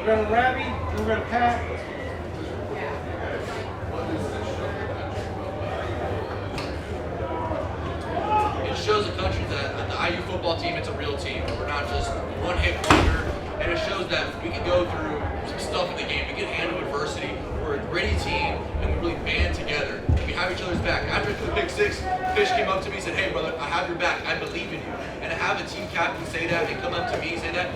go to Ravi, we'll go to Pat. It shows the country that the IU football team, it's a real team. We're not just one-hit wonder, and it shows that we can go through some stuff in the game. We can handle adversity. We're a gritty team, and we really band together. We have each other's back. After the pick six, Fish came up to me and said, "Hey, brother, I have your back. I believe in you." And to have a team captain say that and come up to me and say that,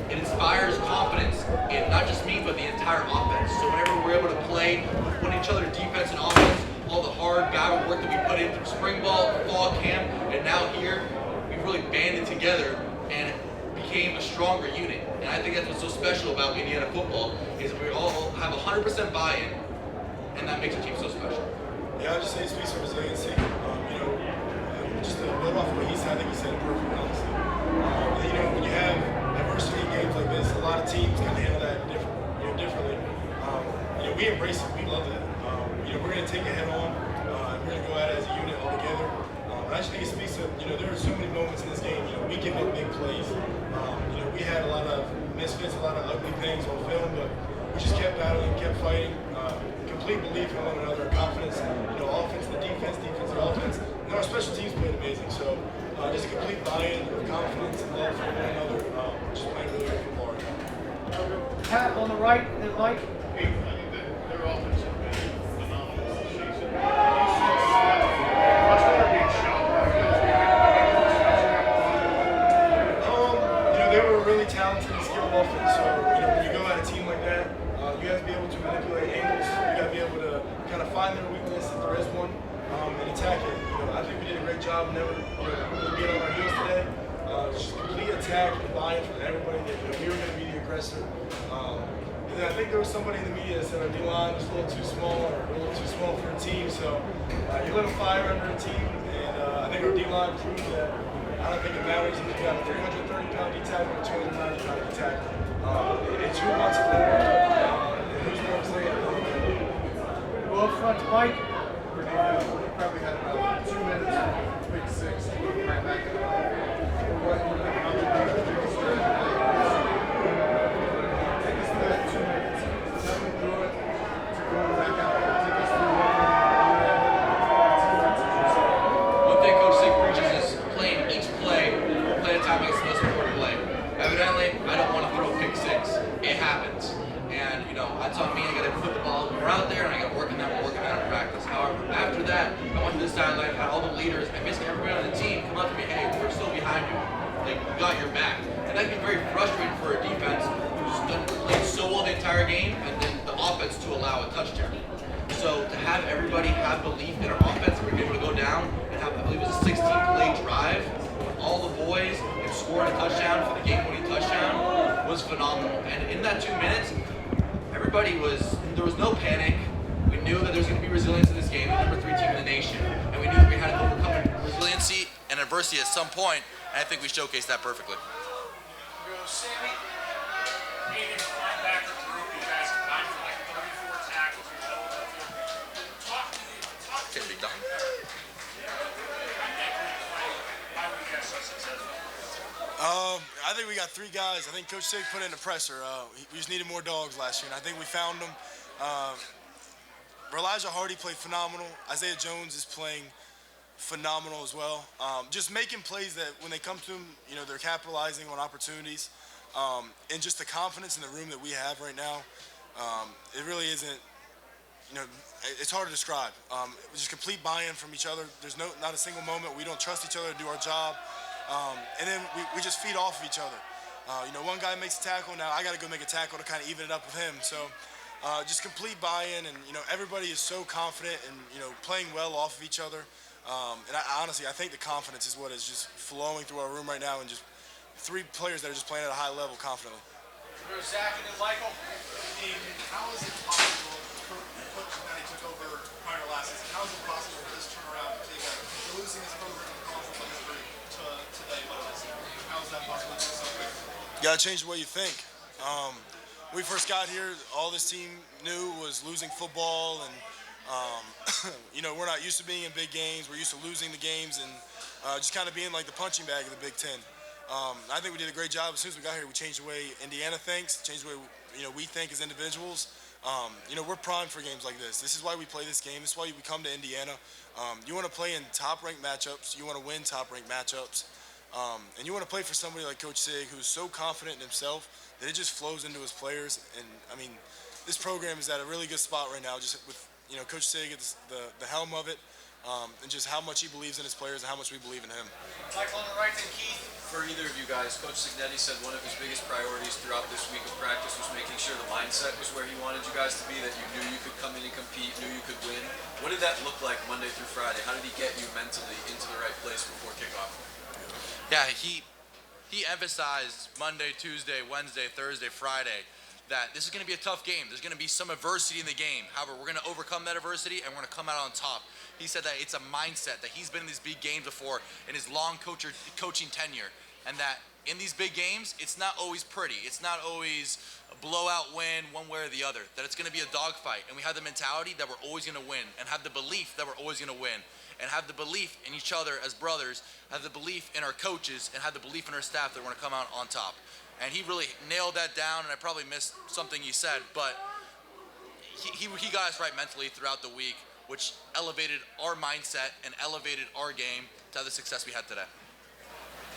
it inspires confidence in not just me, but the entire offense. So whenever we're able to play with each other, defense and offense, all the hard battle work that we put in through spring ball, fall camp, and now here, we've really banded together and became a stronger unit. And I think that's what's so special about Indiana football is that we all have 100% buy-in, and that makes the team so special. Yeah, I would just say it speaks for resiliency. Just to build off of what he said, I think he said it perfectly, honestly. When you have adversity in games like this, a lot of teams kind of handle that differently. We embrace it. We love that. We're going to take it head on. We're going to go at it as a unit all together. I just think it speaks to, there are so many moments in this game. We give up big plays. We had a lot of misfits, a lot of ugly things on film, but we just kept battling, kept fighting. Complete belief in one another, confidence. Offense to defense, defense to offense. And our special teams played amazing. So just a complete buy-in of confidence and love for one another. Just playing really good football right now. Pat on the right, and then Mike. I think that their offense has been phenomenal this season. They were a really talented and skilled offense. So, when you go at a team like that, you have to be able to manipulate angles. You got to be able to kind of find their weakness if there is one, and attack it. I think we did a great job never really being on our heels today. Just complete attack and buy-in from everybody that we were going to be the aggressor. And then I think there was somebody in the media that said our D-line was a little too small or a little too small for a team. So you let them fire under a team, and I think our D-line proved that I don't think it matters if you got a 330-pound D-tackle or a 290-pound D-tackle. It's who wants it more, and who's more resilient. Go up front to Mike. We probably had about 2 minutes to pick six. Right back in take us through that 2 minutes. Tell me through it to go back out and take us through One thing Coach Sig preaches is playing each play at a time makes the most important play. Evidently, I don't want to throw a pick six. It happens. And, that's on me. I got to put the ball more out there, and I got to work on that in practice. However, after that, I went to the sideline, had all the leaders, and basically everybody on the team come up to me, "Hey, we're still behind you. Like, we got your back." And that can be very frustrating for a defense who's played so well the entire game, and then the offense to allow a touchdown. So to have everybody have belief in our offense, we're able to go down and have, I believe it was a 16-play drive with all the boys and scoring a touchdown for the game-winning touchdown was phenomenal. And in that 2 minutes, there was no panic. We knew that there was going to be resilience in this game, the number 3 team in the nation, and we knew that we had to overcome resiliency and adversity at some point, and I think we showcased that perfectly. Sammy, Aiden, linebacker group, you guys combined for like 34 tackles or so. Talk to Can be done. why were you guys so successful? I think we got 3 guys. I think Coach Sig put in the pressure. We just needed more dogs last year, and I think we found them. Elijah Hardy played phenomenal. Isaiah Jones is playing phenomenal as well. Just making plays that when they come to them, they're capitalizing on opportunities. And just the confidence in the room that we have right now, it really isn't, it's hard to describe. Just complete buy-in from each other. There's not a single moment we don't trust each other to do our job. And then we just feed off of each other. One guy makes a tackle, now I got to go make a tackle to kind of even it up with him. So just complete buy-in, and everybody is so confident and playing well off of each other. And honestly, I think the confidence is what is just flowing through our room right now, and just 3 players that are just playing at a high level confidently. Zach and then Michael. How is it possible for the coach that he took over prior to last season? How is it possible for this turnaround to take a losing his program from conference history to today by this year? How is that possible to do so quick? You got to change the way you think. When we first got here, all this team knew was losing football, and we're not used to being in big games. We're used to losing the games and just kind of being like the punching bag of the Big Ten. I think we did a great job. As soon as we got here, we changed the way Indiana thinks, changed the way we think as individuals. We're primed for games like this. This is why we play this game. This is why we come to Indiana. You want to play in top-ranked matchups. You want to win top-ranked matchups. And you want to play for somebody like Coach Sig, who's so confident in himself that it just flows into his players. And, this program is at a really good spot right now, just with Coach Sig at the helm of it, and just how much he believes in his players and how much we believe in him. Michael on the right, then Keith. For either of you guys, Coach Signetti said one of his biggest priorities throughout this week of practice was making sure the mindset was where he wanted you guys to be, that you knew you could come in and compete, knew you could win. What did that look like Monday through Friday? How did he get you mentally into the right place before kickoff? Yeah, he emphasized Monday, Tuesday, Wednesday, Thursday, Friday that this is going to be a tough game. There's going to be some adversity in the game. However, we're going to overcome that adversity and we're going to come out on top. He said that it's a mindset, that he's been in these big games before in his long coaching tenure, and that in these big games, it's not always pretty. It's not always a blowout win one way or the other, that it's going to be a dogfight. And we have the mentality that we're always going to win, and have the belief that we're always going to win, and have the belief in each other as brothers, have the belief in our coaches, and have the belief in our staff that we're going to come out on top. And he really nailed that down, and I probably missed something he said, but he got us right mentally throughout the week, which elevated our mindset and elevated our game to have the success we had today.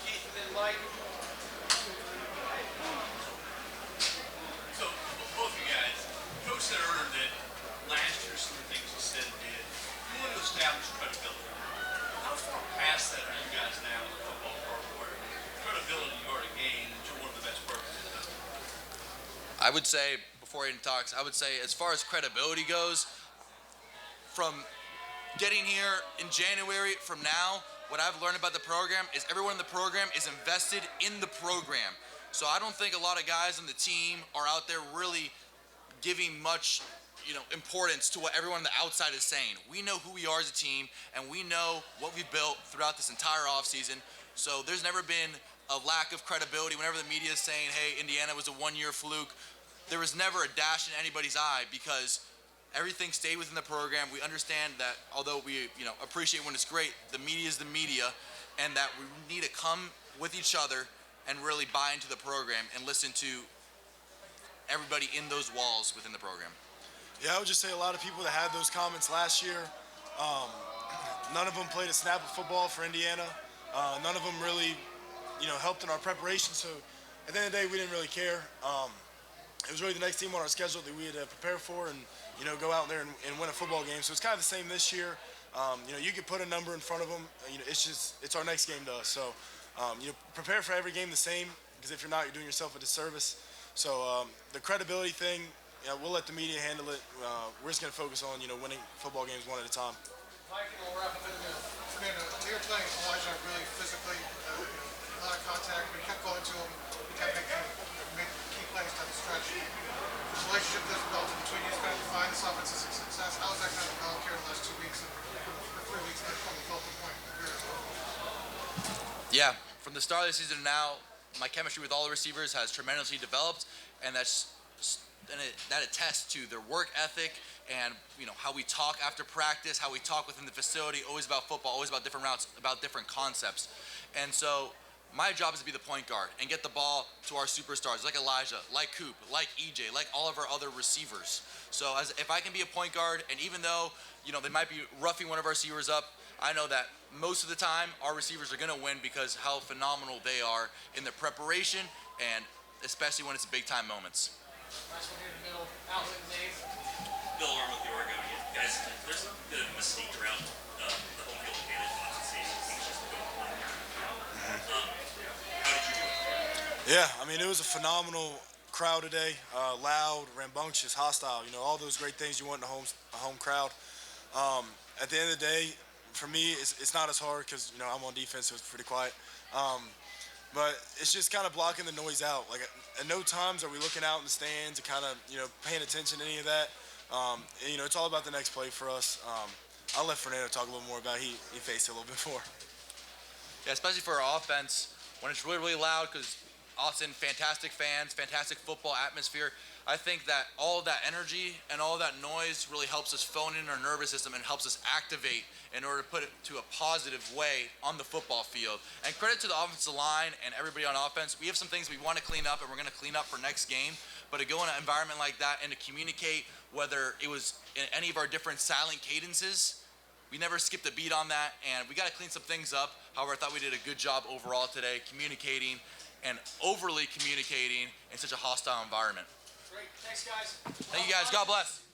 Keith and then Mike. So, both of you guys, Coach said earlier that last year some of the things you said and did, you want to establish credibility. How far past that are you guys now in the football program where credibility you already gained and you're one of the best programs in the country? I would say, before Aiden talks, I would say as far as credibility goes, from getting here in January from now, what I've learned about the program is everyone in the program is invested in the program. So I don't think a lot of guys on the team are out there really giving much importance to what everyone on the outside is saying. We know who we are as a team, and we know what we've built throughout this entire offseason. So there's never been a lack of credibility. Whenever the media is saying, hey, Indiana was a one-year fluke, there was never a dash in anybody's eye, because everything stayed within the program. We understand that although we appreciate when it's great, the media is the media, and that we need to come with each other and really buy into the program and listen to everybody in those walls within the program. Yeah, I would just say a lot of people that had those comments last year, none of them played a snap of football for Indiana. None of them really, helped in our preparation. So at the end of the day, we didn't really care. It was really the next team on our schedule that we had to prepare for and, go out there and win a football game. So it's kind of the same this year. You could put a number in front of them. It's our next game to us. So, prepare for every game the same, because if you're not, you're doing yourself a disservice. So the credibility thing, we'll let the media handle it. We're just going to focus on, winning football games one at a time. Mike, and we'll wrap up in a minute. Fernando, they were playing Elijah really physically, a lot of contact, but he kept going to him. He kept making key plays down the stretch. The relationship that's developed between you is going to define this offense's success. How is that kind of developed here in the last 2 weeks or 3 weeks that from the focal point here as well? Yeah, from the start of the season to now, my chemistry with all the receivers has tremendously developed, and that attests to their work ethic and how we talk after practice, how we talk within the facility, always about football, always about different routes, about different concepts. And so my job is to be the point guard and get the ball to our superstars like Elijah, like Coop, like EJ, like all of our other receivers. So if I can be a point guard, and even though they might be roughing one of our receivers up, I know that most of the time our receivers are going to win because how phenomenal they are in their preparation, and especially when it's big time moments. Last one here in the middle. Outlet name. Bill Arm with the Oregon. Guys, there's a bit of a mystique around the home field advantage last season. Things just go on. How did you do it? Yeah, it was a phenomenal crowd today. Loud, rambunctious, hostile. All those great things you want in a home crowd. At the end of the day, for me, it's not as hard because I'm on defense, so it's pretty quiet. But it's just kind of blocking the noise out. Like at no times are we looking out in the stands and kind of paying attention to any of that. It's all about the next play for us. I'll let Fernando talk a little more about it. He faced it a little bit more. Yeah, especially for our offense, when it's really, really loud, because Austin, fantastic fans, fantastic football atmosphere. I think that all of that energy and all of that noise really helps us phone in our nervous system and helps us activate in order to put it to a positive way on the football field. And credit to the offensive line and everybody on offense. We have some things we want to clean up and we're going to clean up for next game. But to go in an environment like that and to communicate, whether it was in any of our different silent cadences, we never skipped a beat on that, and we got to clean some things up. However, I thought we did a good job overall today communicating and overly communicating in such a hostile environment. Great. Thanks, guys. Thank you guys. God bless.